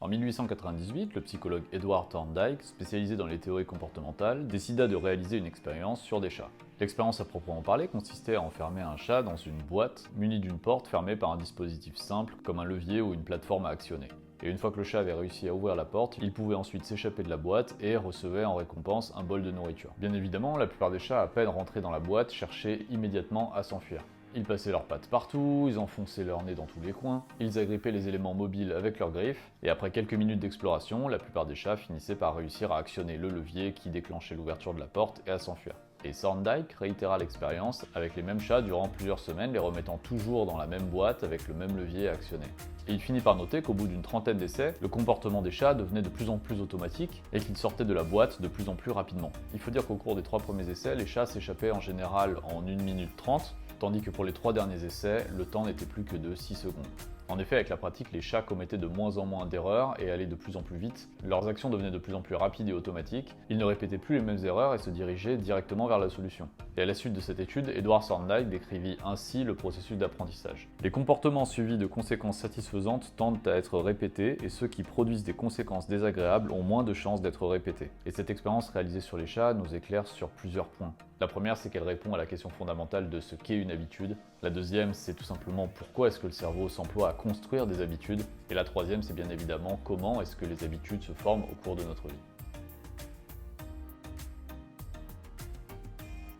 En 1898, le psychologue Edward Thorndike, spécialisé dans les théories comportementales, décida de réaliser une expérience sur des chats. L'expérience à proprement parler consistait à enfermer un chat dans une boîte munie d'une porte fermée par un dispositif simple comme un levier ou une plateforme à actionner. Et une fois que le chat avait réussi à ouvrir la porte, il pouvait ensuite s'échapper de la boîte et recevait en récompense un bol de nourriture. Bien évidemment, la plupart des chats, à peine rentrés dans la boîte, cherchaient immédiatement à s'enfuir. Ils passaient leurs pattes partout, ils enfonçaient leur nez dans tous les coins, ils agrippaient les éléments mobiles avec leurs griffes, et après quelques minutes d'exploration, la plupart des chats finissaient par réussir à actionner le levier qui déclenchait l'ouverture de la porte et à s'enfuir. Et Thorndike réitéra l'expérience avec les mêmes chats durant plusieurs semaines, les remettant toujours dans la même boîte avec le même levier à actionner. Et il finit par noter qu'au bout d'une trentaine d'essais, le comportement des chats devenait de plus en plus automatique et qu'ils sortaient de la boîte de plus en plus rapidement. Il faut dire qu'au cours des 3 premiers essais, les chats s'échappaient en général en 1 minute 30, tandis que pour les 3 derniers essais, le temps n'était plus que de 6 secondes. En effet, avec la pratique, les chats commettaient de moins en moins d'erreurs et allaient de plus en plus vite, leurs actions devenaient de plus en plus rapides et automatiques, ils ne répétaient plus les mêmes erreurs et se dirigeaient directement vers la solution. Et à la suite de cette étude, Edward Thorndike décrivit ainsi le processus d'apprentissage. Les comportements suivis de conséquences satisfaisantes tendent à être répétés et ceux qui produisent des conséquences désagréables ont moins de chances d'être répétés. Et cette expérience réalisée sur les chats nous éclaire sur plusieurs points. La première, c'est qu'elle répond à la question fondamentale de ce qu'est une habitude. La deuxième, c'est tout simplement pourquoi est-ce que le cerveau s'emploie à construire des habitudes. Et la troisième, c'est bien évidemment comment est-ce que les habitudes se forment au cours de notre vie.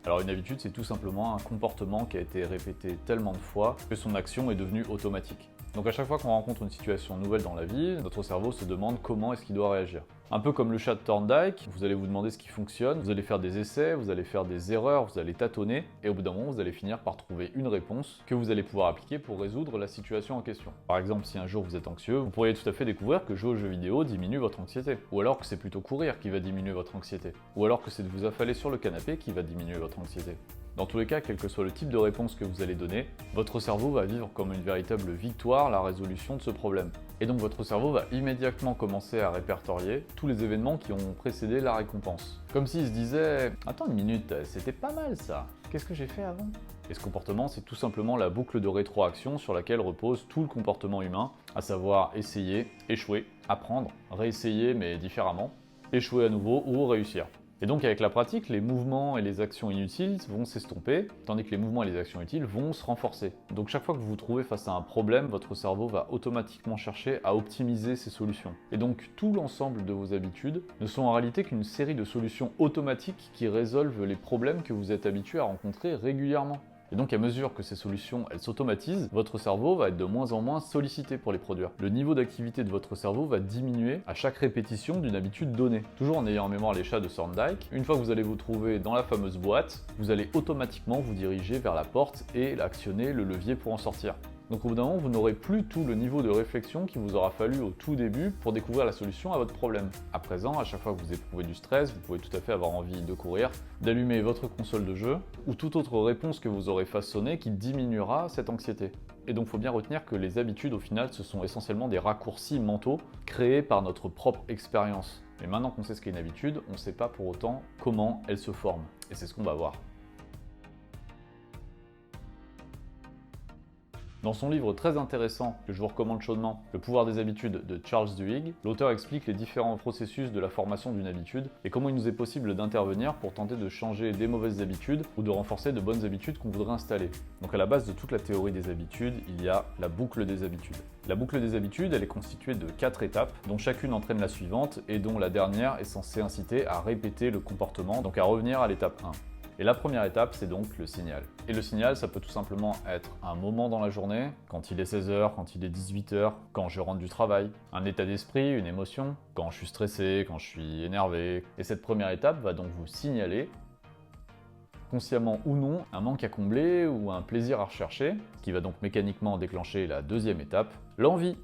Alors une habitude, c'est tout simplement un comportement qui a été répété tellement de fois que son action est devenue automatique. Donc à chaque fois qu'on rencontre une situation nouvelle dans la vie, notre cerveau se demande comment est-ce qu'il doit réagir. Un peu comme le chat de Thorndike, vous allez vous demander ce qui fonctionne, vous allez faire des essais, vous allez faire des erreurs, vous allez tâtonner, et au bout d'un moment, vous allez finir par trouver une réponse que vous allez pouvoir appliquer pour résoudre la situation en question. Par exemple, si un jour vous êtes anxieux, vous pourriez tout à fait découvrir que jouer aux jeux vidéo diminue votre anxiété. Ou alors que c'est plutôt courir qui va diminuer votre anxiété. Ou alors que c'est de vous affaler sur le canapé qui va diminuer votre anxiété. Dans tous les cas, quel que soit le type de réponse que vous allez donner, votre cerveau va vivre comme une véritable victoire la résolution de ce problème. Et donc votre cerveau va immédiatement commencer à répertorier tous les événements qui ont précédé la récompense. Comme s'il se disait « Attends une minute, c'était pas mal ça, qu'est-ce que j'ai fait avant ?» Et ce comportement, c'est tout simplement la boucle de rétroaction sur laquelle repose tout le comportement humain, à savoir essayer, échouer, apprendre, réessayer mais différemment, échouer à nouveau ou réussir. Et donc avec la pratique, les mouvements et les actions inutiles vont s'estomper, tandis que les mouvements et les actions utiles vont se renforcer. Donc chaque fois que vous vous trouvez face à un problème, votre cerveau va automatiquement chercher à optimiser ses solutions. Et donc tout l'ensemble de vos habitudes ne sont en réalité qu'une série de solutions automatiques qui résolvent les problèmes que vous êtes habitué à rencontrer régulièrement. Et donc à mesure que ces solutions elles s'automatisent, votre cerveau va être de moins en moins sollicité pour les produire. Le niveau d'activité de votre cerveau va diminuer à chaque répétition d'une habitude donnée. Toujours en ayant en mémoire les chats de Thorndike, une fois que vous allez vous trouver dans la fameuse boîte, vous allez automatiquement vous diriger vers la porte et actionner le levier pour en sortir. Donc au bout d'un moment, vous n'aurez plus tout le niveau de réflexion qu'il vous aura fallu au tout début pour découvrir la solution à votre problème. À présent, à chaque fois que vous éprouvez du stress, vous pouvez tout à fait avoir envie de courir, d'allumer votre console de jeu ou toute autre réponse que vous aurez façonnée qui diminuera cette anxiété. Et donc il faut bien retenir que les habitudes au final ce sont essentiellement des raccourcis mentaux créés par notre propre expérience. Mais maintenant qu'on sait ce qu'est une habitude, on ne sait pas pour autant comment elle se forme. Et c'est ce qu'on va voir. Dans son livre très intéressant, que je vous recommande chaudement, Le pouvoir des habitudes de Charles Duhigg, l'auteur explique les différents processus de la formation d'une habitude et comment il nous est possible d'intervenir pour tenter de changer des mauvaises habitudes ou de renforcer de bonnes habitudes qu'on voudrait installer. Donc à la base de toute la théorie des habitudes, il y a la boucle des habitudes. La boucle des habitudes, elle est constituée de 4 étapes, dont chacune entraîne la suivante et dont la dernière est censée inciter à répéter le comportement, donc à revenir à l'étape 1. Et la première étape, c'est donc le signal. Et le signal, ça peut tout simplement être un moment dans la journée, quand il est 16h, quand il est 18h, quand je rentre du travail, un état d'esprit, une émotion, quand je suis stressé, quand je suis énervé. Et cette première étape va donc vous signaler, consciemment ou non, un manque à combler ou un plaisir à rechercher, qui va donc mécaniquement déclencher la deuxième étape, l'envie.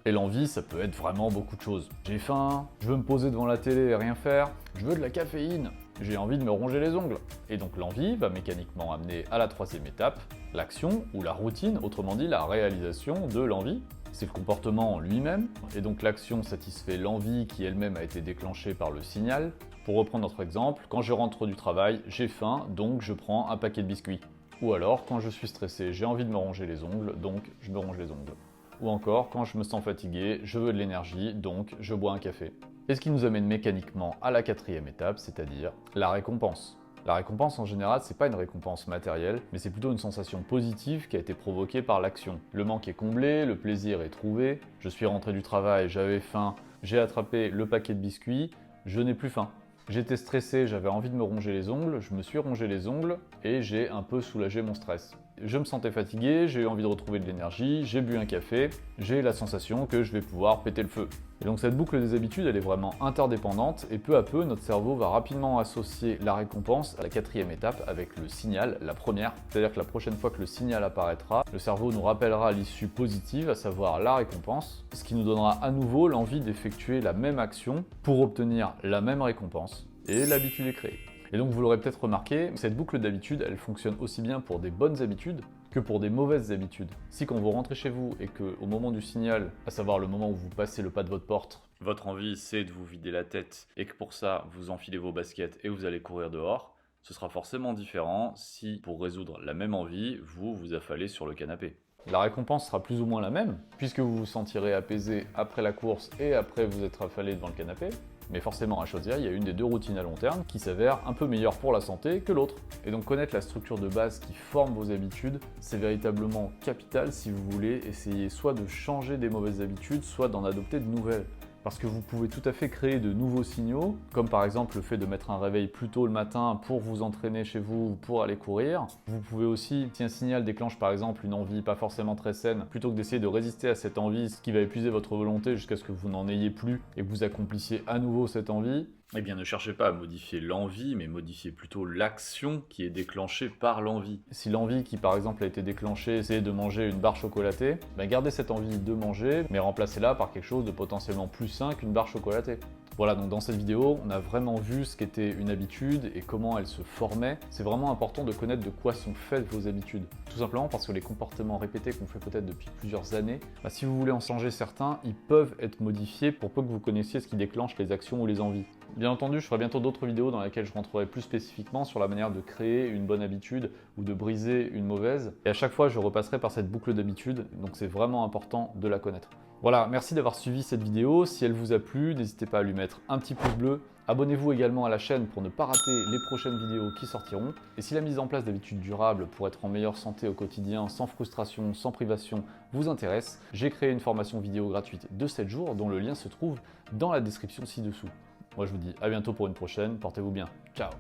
Et l'envie, ça peut être vraiment beaucoup de choses. J'ai faim, je veux me poser devant la télé et rien faire, je veux de la caféine, j'ai envie de me ronger les ongles. Et donc l'envie va mécaniquement amener à la troisième étape, l'action ou la routine, autrement dit la réalisation de l'envie. C'est le comportement lui-même, et donc l'action satisfait l'envie qui elle-même a été déclenchée par le signal. Pour reprendre notre exemple, quand je rentre du travail, j'ai faim, donc je prends un paquet de biscuits. Ou alors, quand je suis stressé, j'ai envie de me ronger les ongles, donc je me ronge les ongles. Ou encore, quand je me sens fatigué, je veux de l'énergie, donc je bois un café. Et ce qui nous amène mécaniquement à la quatrième étape, c'est-à-dire la récompense. La récompense en général, c'est pas une récompense matérielle, mais c'est plutôt une sensation positive qui a été provoquée par l'action. Le manque est comblé, le plaisir est trouvé, je suis rentré du travail, j'avais faim, j'ai attrapé le paquet de biscuits, je n'ai plus faim. J'étais stressé, j'avais envie de me ronger les ongles, je me suis rongé les ongles et j'ai un peu soulagé mon stress. Je me sentais fatigué, j'ai eu envie de retrouver de l'énergie, j'ai bu un café, j'ai la sensation que je vais pouvoir péter le feu. Et donc cette boucle des habitudes, elle est vraiment interdépendante et peu à peu, notre cerveau va rapidement associer la récompense à la quatrième étape avec le signal, la première. C'est-à-dire que la prochaine fois que le signal apparaîtra, le cerveau nous rappellera l'issue positive, à savoir la récompense, ce qui nous donnera à nouveau l'envie d'effectuer la même action pour obtenir la même récompense. Et l'habitude est créée. Et donc vous l'aurez peut-être remarqué, cette boucle d'habitude, elle fonctionne aussi bien pour des bonnes habitudes que pour des mauvaises habitudes. Si quand vous rentrez chez vous et qu'au moment du signal, à savoir le moment où vous passez le pas de votre porte, votre envie c'est de vous vider la tête et que pour ça vous enfilez vos baskets et vous allez courir dehors, ce sera forcément différent si pour résoudre la même envie, vous vous affalez sur le canapé. La récompense sera plus ou moins la même, puisque vous vous sentirez apaisé après la course et après vous être affalé devant le canapé. Mais forcément, à choisir, il y a une des deux routines à long terme qui s'avère un peu meilleure pour la santé que l'autre. Et donc connaître la structure de base qui forme vos habitudes, c'est véritablement capital si vous voulez essayer soit de changer des mauvaises habitudes, soit d'en adopter de nouvelles. Parce que vous pouvez tout à fait créer de nouveaux signaux, comme par exemple le fait de mettre un réveil plus tôt le matin pour vous entraîner chez vous, pour aller courir. Vous pouvez aussi, si un signal déclenche par exemple une envie pas forcément très saine, plutôt que d'essayer de résister à cette envie, ce qui va épuiser votre volonté jusqu'à ce que vous n'en ayez plus et que vous accomplissiez à nouveau cette envie, eh bien ne cherchez pas à modifier l'envie, mais modifiez plutôt l'action qui est déclenchée par l'envie. Si l'envie qui par exemple a été déclenchée, c'est de manger une barre chocolatée, gardez cette envie de manger, mais remplacez-la par quelque chose de potentiellement plus sain qu'une barre chocolatée. Voilà, donc dans cette vidéo, on a vraiment vu ce qu'était une habitude et comment elle se formait. C'est vraiment important de connaître de quoi sont faites vos habitudes. Tout simplement parce que les comportements répétés qu'on fait peut-être depuis plusieurs années, si vous voulez en changer certains, ils peuvent être modifiés pour peu que vous connaissiez ce qui déclenche les actions ou les envies. Bien entendu, je ferai bientôt d'autres vidéos dans lesquelles je rentrerai plus spécifiquement sur la manière de créer une bonne habitude ou de briser une mauvaise. Et à chaque fois, je repasserai par cette boucle d'habitude, donc c'est vraiment important de la connaître. Voilà, merci d'avoir suivi cette vidéo. Si elle vous a plu, n'hésitez pas à lui mettre un petit pouce bleu. Abonnez-vous également à la chaîne pour ne pas rater les prochaines vidéos qui sortiront. Et si la mise en place d'habitudes durables pour être en meilleure santé au quotidien, sans frustration, sans privation, vous intéresse, j'ai créé une formation vidéo gratuite de 7 jours dont le lien se trouve dans la description ci-dessous. Moi je vous dis à bientôt pour une prochaine, portez-vous bien, ciao.